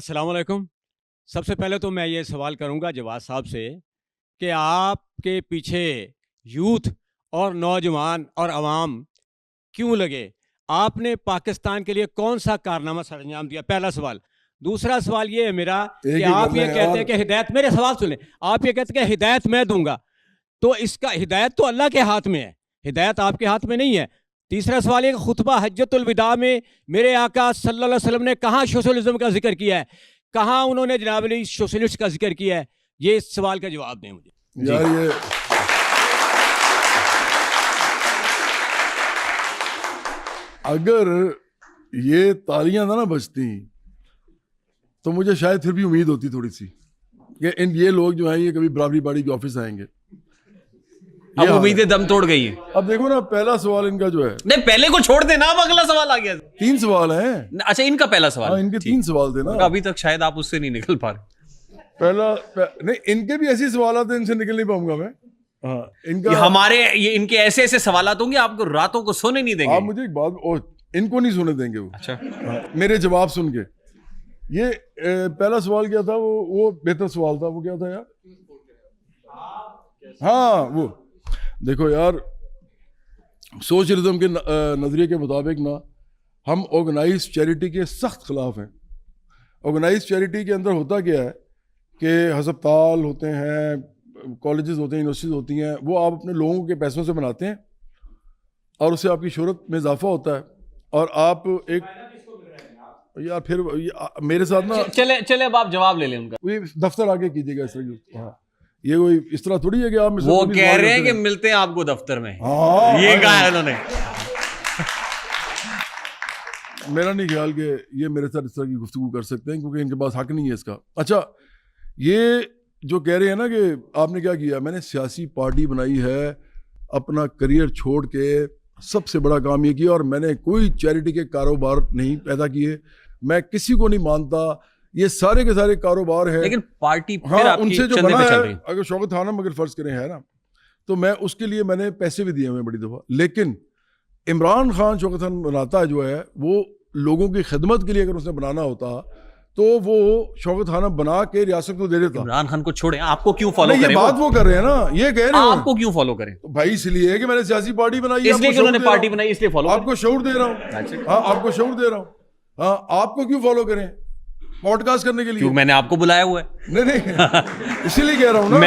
अस्सलाम वालेकुम। सबसे पहले तो मैं ये सवाल करूंगा जवाद साहब से कि आपके पीछे यूथ और नौजवान और अवाम क्यों लगे? आपने पाकिस्तान के लिए कौन सा कारनामा सर अंजाम दिया? पहला सवाल। दूसरा सवाल ये है मेरा एक कि ही आप करना ये है कहते यार। हैं कि हिदायत, मेरे सवाल सुने, आप ये कहते हैं कि हिदायत मैं दूंगा, तो इसका हिदायत तो अल्लाह के हाथ में है, हिदायत आपके हाथ में नहीं है। तीसरा सवाल ये, खुतबा हज्जतुल विदा में मेरे आका सल्लल्लाहु अलैहि वसल्लम ने कहाँ सोशलिज्म का जिक्र किया है? कहाँ उन्होंने जनाब अली सोशलिस्ट का जिक्र किया है? ये इस सवाल का जवाब दें मुझे। यार ये अगर ये तालियां ना बजती तो मुझे शायद फिर भी उम्मीद होती थोड़ी सी कि ये लोग जो हैं ये कभी बराबरी बाड़ी के ऑफिस आएंगे। अब उम्मीदें दम तोड़ गई हैं। अब देखो ना, पहला सवाल इनका जो है, नहीं, पहले को छोड़ देना, अब अगला सवाल आ गया। 3 सवाल हैं। अच्छा, इनका पहला सवाल। हाँ, इनके 3 सवाल थे ना। अभी तक शायद आप उससे नहीं निकल पा रहे। नहीं, इनके भी ऐसी सवाल थे, इनसे निकल नहीं पाऊंगा मैं। हाँ, ये इनके ऐसे ऐसे सवाल होंगे आपको रातों को सोने नहीं देंगे। आप मुझे एक बात, इनको नहीं सोने देंगे वो। अच्छा। हाँ, मेरे जवाब सुन के। ये पहला सवाल क्या था? वो बेहतर सवाल था। वो क्या था यार? हाँ, वो देखो यार, सोशलिज्म के नजरिए के मुताबिक ना, हम ऑर्गेनाइज चैरिटी के सख्त खिलाफ हैं। ऑर्गेनाइज चैरिटी के अंदर होता क्या है कि हस्पताल होते हैं, कॉलेजेस होते हैं, यूनिवर्सिटीज होती हैं, वो आप अपने लोगों के पैसों से बनाते हैं और उससे आपकी शोहरत में इजाफा होता है। और आप एक यार फिर मेरे साथ ना चले अब आप जवाब ले लें उनका। ये दफ्तर आके कीजिएगा इस तरह। हाँ, ये कोई इस तरह थोड़ी है कि आप वो कह रहे हैं कि मिलते हैं आपको दफ्तर में। हाँ, ये कहा है उन्होंने। मेरा नहीं ख्याल कि ये मेरे साथ इस तरह की गुफ्तगू कर सकते हैं, क्योंकि इनके पास हक नहीं है इसका। अच्छा, ये जो कह रहे हैं ना कि आपने क्या किया, मैंने सियासी पार्टी बनाई है, अपना करियर छोड़ के सबसे बड़ा काम ये किया, और मैंने कोई चैरिटी के कारोबार नहीं पैदा किए, मैं किसी को नहीं मानता, ये सारे के सारे कारोबार है। लेकिन पार्टी फिर हाँ, आपकी उनसे जो चंदे बना पे चल है, रही। अगर शौकत खानम अगर फर्ज करें है ना, तो मैं उसके लिए मैंने पैसे भी दिए हुए बड़ी दफा। लेकिन इमरान खान शौकत खान बनाता जो है, वो लोगों की खिदमत के लिए अगर उसने बनाना होता तो वो शौकत खाना बना के रियासत को दे देता। इमरान खान को छोड़े, आपको क्यों फॉलो ये करें? बात वो कर रहे हैं ना, ये कह रहे हैं आपको क्यों फॉलो करें? तो भाई इसलिए कि मैंने सियासी पार्टी बनाई, इसलिए कि उन्होंने पार्टी बनाई, इसलिए फॉलो आपको शऊर दे रहा हूँ। हाँ, आपको शऊर दे रहा हूँ। हाँ, आपको क्यों फॉलो करें? पॉडकास्ट करने के लिए। क्यों? मैंने आपको बुलाया हुआ है। नहीं इसीलिए कह रहा हूँ ना।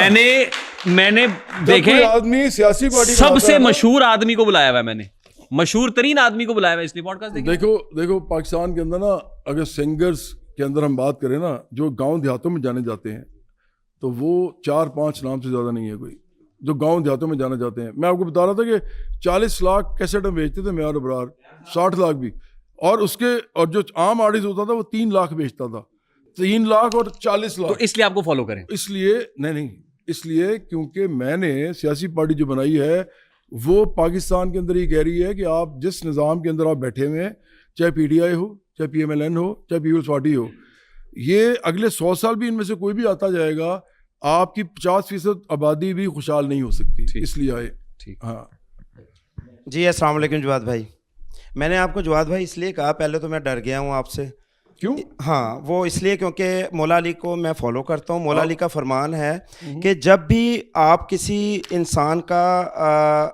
मैंने देखे आदमी सियासी पार्टी सबसे मशहूर आदमी को बुलाया हुआ है, मैंने मशहूर तरीन आदमी को बुलाया हुआ है, इसलिए पॉडकास्ट देखो पाकिस्तान के अंदर ना, अगर सिंगर्स के अंदर हम बात करें ना, जो गांव देहातों में जाने जाते हैं, तो वो 4-5 नाम से ज़्यादा नहीं है कोई, जो गांव देहातों में जाने जाते हैं। मैं आपको बता रहा था कि 40 लाख कैसेट हम बेचते थे, मैं और अबरार 60 लाख भी, और जो आम आर्टिस्ट होता था वो 3 लाख बेचता था। 3 लाख और 40 लाख। तो इसलिए आपको फॉलो करें? इसलिए नहीं, इसलिए क्योंकि मैंने सियासी पार्टी जो बनाई है वो पाकिस्तान के अंदर ये कह रही है कि आप जिस निज़ाम के अंदर आप बैठे हुए हैं, चाहे PTI हो, चाहे PMLN हो, चाहे पीपल्स पार्टी हो, ये अगले 100 साल भी इनमें से कोई भी आता जाएगा, आपकी 50% आबादी भी खुशहाल नहीं हो सकती। इसलिए आए। ठीक। हाँ जी, अस्सलाम वालेकुम जवाद भाई। मैंने आपको जवाद भाई इसलिए कहा, पहले तो मैं डर गया हूँ आपसे। क्यों? हाँ, वो इसलिए क्योंकि मौला अली को मैं फॉलो करता हूँ। मौला अली का फरमान है कि जब भी आप किसी इंसान का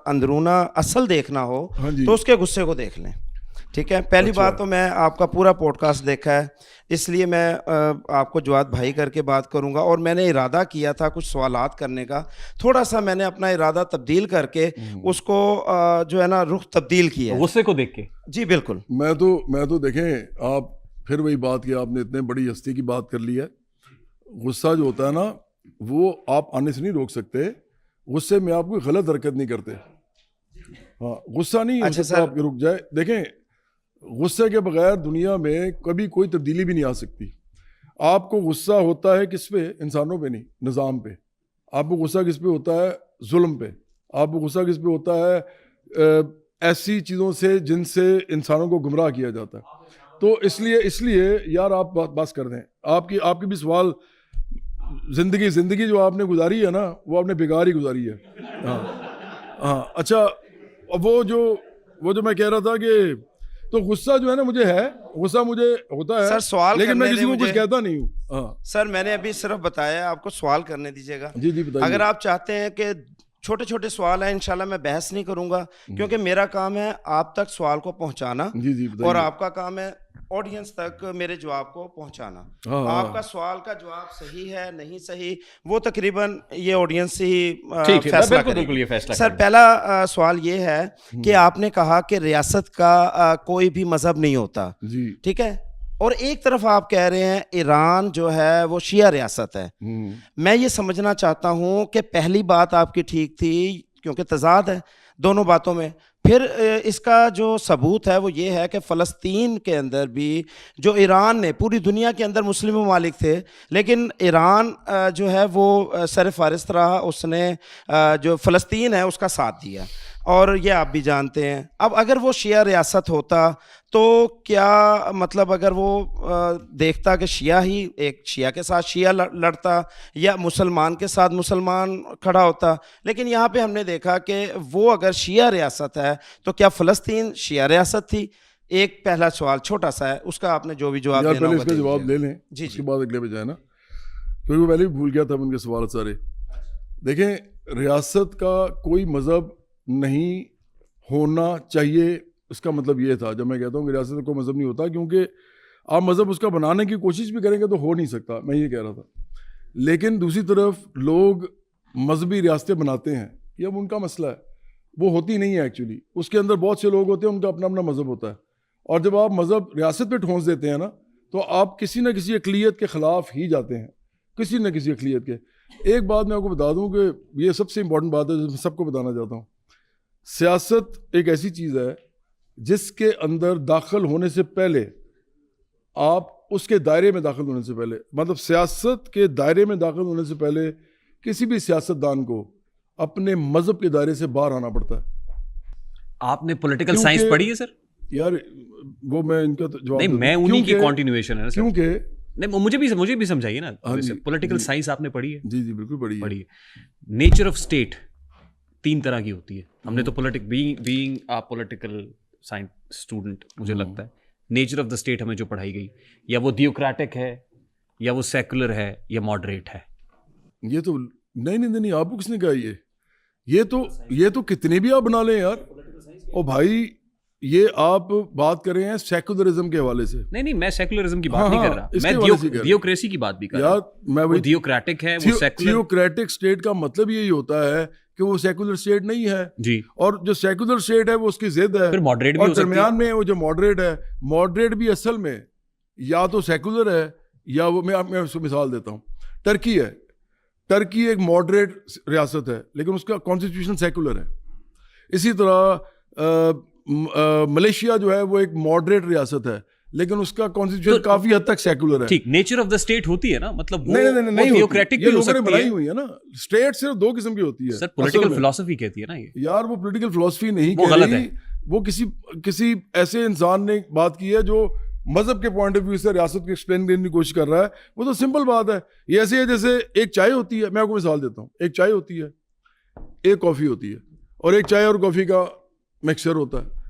अंदरूना असल देखना हो तो उसके गुस्से को देख लें। ठीक है, पहली बात तो मैं आपका पूरा पॉडकास्ट देखा है, इसलिए मैं आपको जवाद भाई करके बात करूंगा। और मैंने इरादा किया था कुछ सवालात करने का, थोड़ा सा मैंने अपना इरादा तब्दील करके उसको जो है ना रुख तब्दील किया, गुस्से को देख के। जी बिल्कुल। मैं तो देखें, आप फिर वही बात की, आपने इतने बड़ी हस्ती की बात कर ली है। गुस्सा जो होता है ना, वो आप आने से नहीं रोक सकते। गुस्से में आप कोई गलत हरकत नहीं करते। हाँ, गुस्सा नहीं अच्छा सर, आपके रुक जाए। देखें, गुस्से के बगैर दुनिया में कभी कोई तब्दीली भी नहीं आ सकती। आपको गुस्सा होता है किस पे? इंसानों पे नहीं, निज़ाम पे। आपको गुस्सा किस पे होता है? जुल्म पे। आपको गुस्सा किस पे होता है? ऐसी चीज़ों से जिनसे इंसानों को गुमराह किया जाता है। तो इसलिए यार आप बस कर दें। आपकी भी सवाल, जिंदगी जो आपने गुजारी है ना, वो आपने बेकार ही गुजारी है। हाँ। अच्छा, वो जो मैं कह रहा था कि तो गुस्सा जो है ना मुझे है, गुस्सा मुझे होता है सर, सवाल लेकिन मैं करने किसी दें को कुछ मुझे। कहता नहीं हूँ। हाँ सर मैंने अभी सिर्फ बताया, आपको सवाल करने दीजिएगा। जी जी बताइए। अगर आप चाहते हैं कि छोटे छोटे सवाल हैं, इंशाल्लाह मैं बहस नहीं करूंगा, क्योंकि मेरा काम है आप तक सवाल को पहुंचाना जी जी बताइए। और आपका काम है ऑडियंस तक मेरे जवाब को पहुंचाना। हाँ, हाँ। आपका सवाल का जवाब सही है नहीं सही, वो तकरीबन ये ऑडियंस ही ठीक है, फैसला बिल्कुल करेगी। बिल्कुल ये फैसला सर करेगी। पहला सवाल ये है कि आपने कहा कि रियासत का कोई भी मजहब नहीं होता, जी। ठीक है, और एक तरफ आप कह रहे हैं ईरान जो है वो शिया रियासत है। मैं ये समझना चाहता हूं कि पहली बात आपकी ठीक थी, क्योंकि तजाद है दोनों बातों में। फिर इसका जो सबूत है वो ये है कि फ़लस्तीन के अंदर भी जो ईरान ने, पूरी दुनिया के अंदर मुस्लिम ममालिक थे, लेकिन ईरान जो है वो सरफ़हरिस्त रहा, उसने जो फ़लस्तीन है उसका साथ दिया, और ये आप भी जानते हैं। अब अगर वो शिया रियासत होता तो क्या मतलब, अगर वो देखता कि शिया ही, एक शिया के साथ शिया लड़ता या मुसलमान के साथ मुसलमान खड़ा होता, लेकिन यहाँ पे हमने देखा कि वो अगर शिया रियासत है तो क्या फ़लस्तीन शिया रियासत थी? एक पहला सवाल छोटा सा है, उसका आपने जो भी जवाब यार देना पहले होगा इसका दे जवाब ले दीजिएगा। लें, जी उसके जी। बाद अगले पे जाए ना, क्योंकि मैं पहले भी भूल गया था उनके सवाल सारे। देखें, रियासत का कोई मज़हब नहीं होना चाहिए, इसका मतलब ये था जब मैं कहता हूँ कि रियासत का कोई मज़हब नहीं होता, क्योंकि आप मज़हब उसका बनाने की कोशिश भी करेंगे तो हो नहीं सकता, मैं ये कह रहा था। लेकिन दूसरी तरफ लोग मजहबी रियासतें बनाते हैं, ये अब उनका मसला है, वो होती नहीं है एक्चुअली। उसके अंदर बहुत से लोग होते हैं, उनका अपना अपना मज़हब होता है, और जब आप मज़हब रियासत पे ठोंस देते हैं ना, तो आप किसी न किसी अक़लियत के ख़िलाफ़ ही जाते हैं, किसी न किसी अक़लियत के। एक बात मैं आपको बता दूं कि ये सबसे इंपॉर्टेंट बात है जो मैं सबको बताना चाहता हूँ। सियासत एक ऐसी चीज़ है जिसके अंदर दाखिल होने से पहले, आप उसके दायरे में दाखिल होने से पहले, मतलब सियासत के दायरे में दाखिल होने से पहले किसी भी सियासतदान को अपने मज़हब के दायरे से बाहर आना पड़ता है। आपने पॉलिटिकल साइंस पढ़ी है सर? यार वो मैं इनका तो जवाब नहीं, मैं उन्हीं की कंटिन्यूएशन है ना सर। क्योंकि नहीं, मुझे भी समझाइए ना। पॉलिटिकल साइंस आपने पढ़ी है? जी जी बिल्कुल पढ़ी है। नेचर ऑफ स्टेट 3 तरह की होती है। हमने तो being a political science student, मुझे लगता है नेचर ऑफ द स्टेट हमें जो पढ़ाई गई, या वो थियोक्रेटिक है, या वो सेकुलर है, या मॉडरेट है। ये तो नहीं, आपको किसने कहा ये तो कितने भी आप बना लें यार। ओ भाई, ये आप बात कर रहे हैं सेकुलरिज्म के हवाले से। नहीं, मैं सेकुलरिज्म की बात नहीं कर रहा, इसके मैं हवाले से कह रहा। थियोक्रेसी की बात भी कर रहा हूं। यार मैं वही, वो थियोक्रेटिक है, वो सेकुलर। थियोक्रेटिक स्टेट का मतलब यही होता है कि वो सेकुलर स्टेट नहीं है जी, और जो सेकुलर स्टेट है वो उसकी जिद है। फिर मॉडरेट भी और हो सकती है। दरमियान में वो जो मॉडरेट है, मॉडरेट भी असल में या तो सेकुलर है या वो, मैं उसको मिसाल देता हूँ, टर्की है। टर्की एक मॉडरेट रियासत है लेकिन उसका कॉन्स्टिट्यूशन सेकुलर है। इसी तरह मलेशिया जो है वो एक मॉडरेट रियासत है लेकिन उसका कॉन्स्टिट्यूशन काफी हद तक सेकुलर है। ठीक, नेचर ऑफ द स्टेट होती है ना, मतलब वो नहीं थियोक्रेटिक भी हो लोगों ने सकती बनाई है। हुई है ना। स्टेट सिर्फ 2 किस्म की होती है सर, पॉलिटिकल फिलॉसफी कहती है ना ये। यार वो पॉलिटिकल फिलॉसफी नहीं वो कह गलत रही, है। वो किसी ऐसे इंसान ने बात की है जो मजहब के पॉइंट ऑफ व्यू से रियासत को एक्सप्लेन करने की कोशिश कर रहा है। वो तो सिंपल बात है, ये ऐसे है जैसे एक चाय होती है, मैं आपको मिसाल देता हूँ। एक चाय होती है, एक कॉफ़ी होती है, और एक चाय और कॉफ़ी का मिक्सचर होता है।